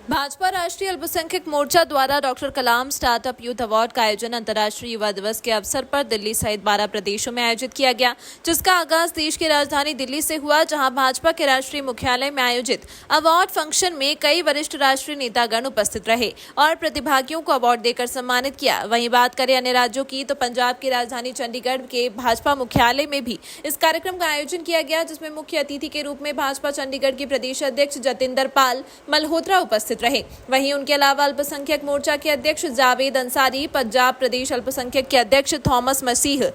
भाजपा राष्ट्रीय अल्पसंख्यक मोर्चा द्वारा डॉक्टर कलाम स्टार्टअप यूथ अवार्ड का आयोजन अंतर्राष्ट्रीय युवा दिवस के अवसर पर दिल्ली सहित 12 प्रदेशों में आयोजित किया गया, जिसका आगाज देश की राजधानी दिल्ली से हुआ, जहां भाजपा के राष्ट्रीय मुख्यालय में आयोजित अवार्ड फंक्शन में कई वरिष्ठ राष्ट्रीय नेतागण उपस्थित रहे और प्रतिभागियों को अवार्ड देकर सम्मानित किया। वहीं बात करें अन्य राज्यों की तो पंजाब की राजधानी चंडीगढ़ के भाजपा मुख्यालय में भी इस कार्यक्रम का आयोजन किया गया, जिसमें मुख्य अतिथि के रूप में भाजपा चंडीगढ़ के प्रदेश अध्यक्ष जतिंदर पाल मल्होत्रा उपस्थित रहे। वहीं उनके अलावा अल्पसंख्यक मोर्चा के अध्यक्ष जावेद अंसारी, पंजाब प्रदेश अल्पसंख्यक के अध्यक्ष थॉमस मसीह,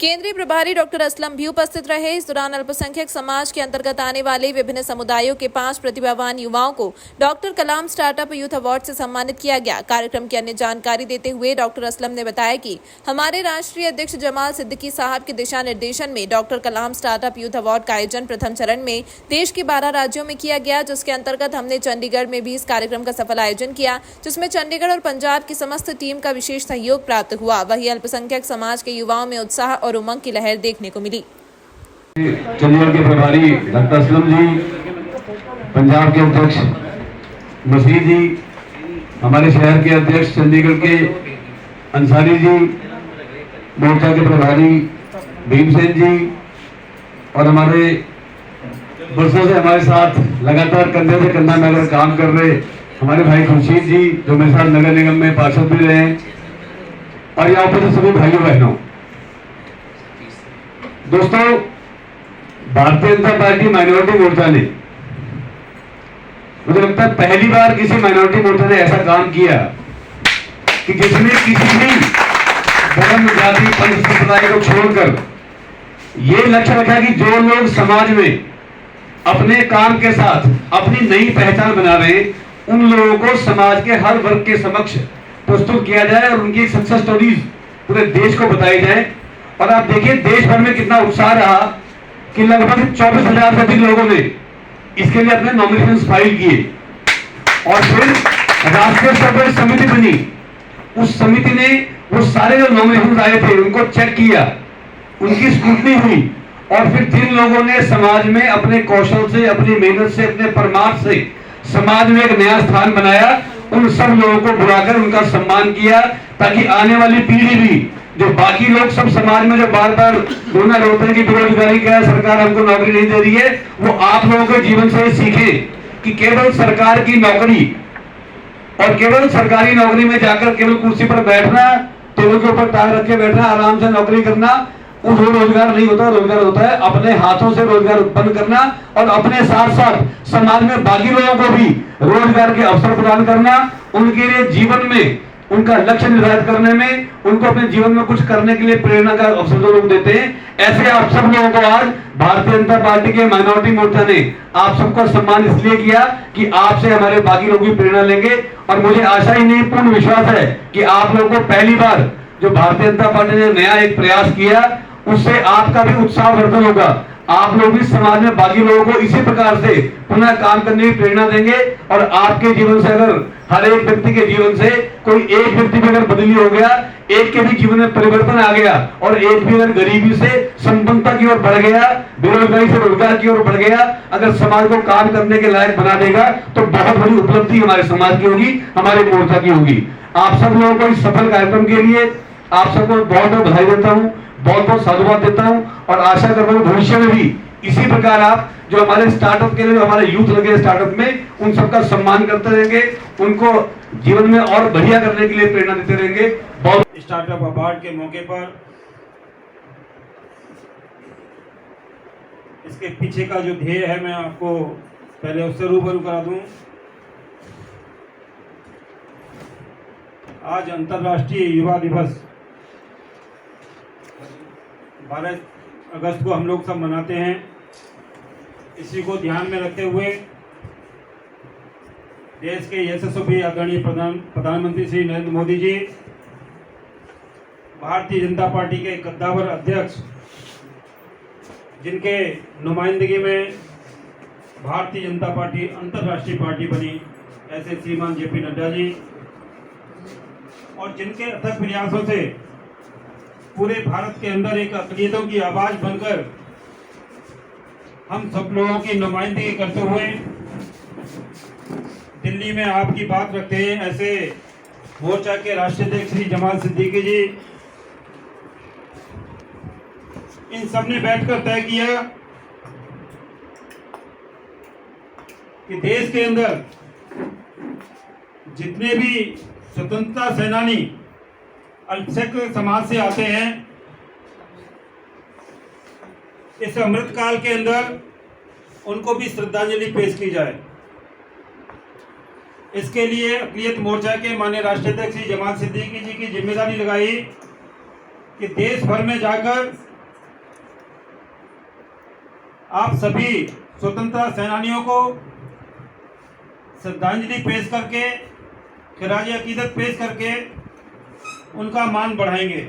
केंद्रीय प्रभारी डॉक्टर असलम भी उपस्थित रहे। इस दौरान अल्पसंख्यक समाज के अंतर्गत आने वाले विभिन्न समुदायों के 5 प्रतिभावान युवाओं को डॉक्टर कलाम स्टार्टअप यूथ अवार्ड से सम्मानित किया गया। कार्यक्रम की अन्य जानकारी देते हुए डॉक्टर असलम ने बताया कि हमारे राष्ट्रीय अध्यक्ष जमाल सिद्दीकी साहब के दिशा निर्देशन में डॉक्टर कलाम स्टार्टअप यूथ अवार्ड का आयोजन प्रथम चरण में देश के 12 राज्यों में किया गया, जिसके अंतर्गत हमने चंडीगढ़ में भी इस कार्यक्रम का सफल आयोजन किया, जिसमें चंडीगढ़ और पंजाब की समस्त टीम का विशेष सहयोग प्राप्त हुआ। वहीं अल्पसंख्यक समाज के युवाओं में उत्साह और उमंग की लहर देखने को मिली। चंडीगढ़ के प्रभारी डॉक्टर असलम जी, पंजाब के अध्यक्ष मसीह जी, हमारे शहर के अध्यक्ष चंडीगढ़ के अंसारी जी, मोर्चा के प्रभारी भीमसेन जी और हमारे बरसों से हमारे साथ लगातार कंधे से कंधा मिलाकर काम कर रहे हमारे भाई खुर्शीद जी, जो मेरे साथ नगर निगम में पार्षद भी रहे हैं, और यहाँ पर सभी भाइयों बहनों। दोस्तों, भारतीय जनता पार्टी माइनॉरिटी मोर्चा ने, मुझे लगता है पहली बार किसी माइनॉरिटी मोर्चा ने ऐसा काम किया कि जिसने किसी भी धर्म, जाति, पंथ, संप्रदाय को छोड़कर ये लक्ष्य रखा कि जो लोग समाज में अपने काम के साथ अपनी नई पहचान बना रहे हैं, उन लोगों को समाज के हर वर्ग के समक्ष प्रस्तुत किया जाए और उनकी सक्सेस स्टोरीज पूरे देश को बताई जाए। और आप देखिए देश भर में कितना उत्साह रहा कि लगभग 24,000 से अधिक लोगों ने इसके लिए अपने नॉमिनेशन फाइल किए और फिर राष्ट्रीय स्तर पर समिति बनी। उस समिति ने वो सारे जो नॉमिनेशन आए थे उनको चेक किया, उनकी स्क्रूटनी हुई और फिर जिन लोगों ने समाज में अपने कौशल से, अपनी मेहनत से, अपने परमार्थ से समाज में एक नया स्थान बनाया, उन सब लोगों को बुलाकर उनका सम्मान किया, ताकि आने वाली पीढ़ी भी, जो बाकी लोग सब समाज में जो बार बार रोना रोते हैं कि बेरोजगारी क्या है, सरकार हमको नौकरी नहीं दे रही है, वो आप लोगों के जीवन से सीखे कि केवल सरकार की नौकरी और केवल सरकारी नौकरी में जाकर केवल कुर्सी पर बैठना, टेबल के ऊपर टांग रख के बैठना, आराम से नौकरी करना, वो रोजगार नहीं होता। रोजगार होता है अपने हाथों से रोजगार उत्पन्न करना और अपने साथ साथ समाज में बाकी लोगों को भी रोजगार के अवसर प्रदान करना, उनके लिए जीवन में उनका लक्ष्य निर्धारित करने में, उनको अपने जीवन में कुछ करने के लिए प्रेरणा का अवसर जो लोग देते हैं। ऐसे आप सब लोगों को आज भारतीय जनता पार्टी के माइनॉरिटी मोर्चा ने आप सबका सम्मान इसलिए किया कि आपसे हमारे बाकी लोग भी प्रेरणा लेंगे। और मुझे आशा ही नहीं, पूर्ण विश्वास है कि आप लोगों को पहली बार जो भारतीय जनता पार्टी ने नया एक प्रयास किया, उससे आपका भी उत्साह वर्धन होगा। आप लोग भी समाज में बाकी लोगों को इसी प्रकार से पुनः काम करने की प्रेरणा देंगे और आपके जीवन से, अगर हर एक व्यक्ति के जीवन से कोई एक व्यक्ति भी अगर बदली हो गया, एक के भी जीवन में परिवर्तन आ गया और एक भी अगर गरीबी से संपन्नता की ओर बढ़ गया, बेरोजगारी से रोजगार की ओर बढ़ गया, अगर समाज को काम करने के लायक बना देगा, तो बहुत बड़ी उपलब्धि हमारे समाज की होगी, हमारे मोर्चा की होगी। आप सब लोगों को इस सफल कार्यक्रम के लिए आप सबको बहुत बहुत बधाई देता हूँ, बहुत बहुत साधुवाद देता हूं और आशा कर रहा हूं भविष्य में भी इसी प्रकार आप जो हमारे स्टार्टअप के लिए, हमारे यूथ लगे स्टार्टअप में, उन सबका सम्मान करते रहेंगे, उनको जीवन में और बढ़िया करने के लिए प्रेरणा देते रहेंगे। बहुत स्टार्टअप अवार्ड के मौके पर इसके पीछे का जो ध्येय है, मैं आपको पहले उससे रूबरू करा दूं। आज अंतर्राष्ट्रीय युवा दिवस 12 अगस्त को हम लोग सब मनाते हैं। इसी को ध्यान में रखते हुए देश के यशस्वी आदरणीय प्रधानमंत्री श्री नरेंद्र मोदी जी, भारतीय जनता पार्टी के कद्दावर अध्यक्ष, जिनके नुमाइंदगी में भारतीय जनता पार्टी अंतर्राष्ट्रीय पार्टी बनी, ऐसे श्रीमान जेपी नड्डा जी, और जिनके अथक प्रयासों से पूरे भारत के अंदर एक अक़लियतों की आवाज बनकर हम सब लोगों की नुमाइंदगी करते हुए दिल्ली में आपकी बात रखते हैं, ऐसे मोर्चा के राष्ट्रीय अध्यक्ष श्री जमाल सिद्दीकी जी, इन सब ने बैठकर तय किया कि देश के अंदर जितने भी स्वतंत्रता सेनानी अल्पसंख्यक समाज से आते हैं, इस अमृत काल के अंदर उनको भी श्रद्धांजलि पेश की जाए। इसके लिए अक़लियत मोर्चा के माननीय राष्ट्रीय अध्यक्ष श्री जमाल सिद्दीकी जी की जिम्मेदारी लगाई कि देश भर में जाकर आप सभी स्वतंत्रता सेनानियों को श्रद्धांजलि पेश करके, खिराज अकीदत पेश करके उनका मान बढ़ाएंगे।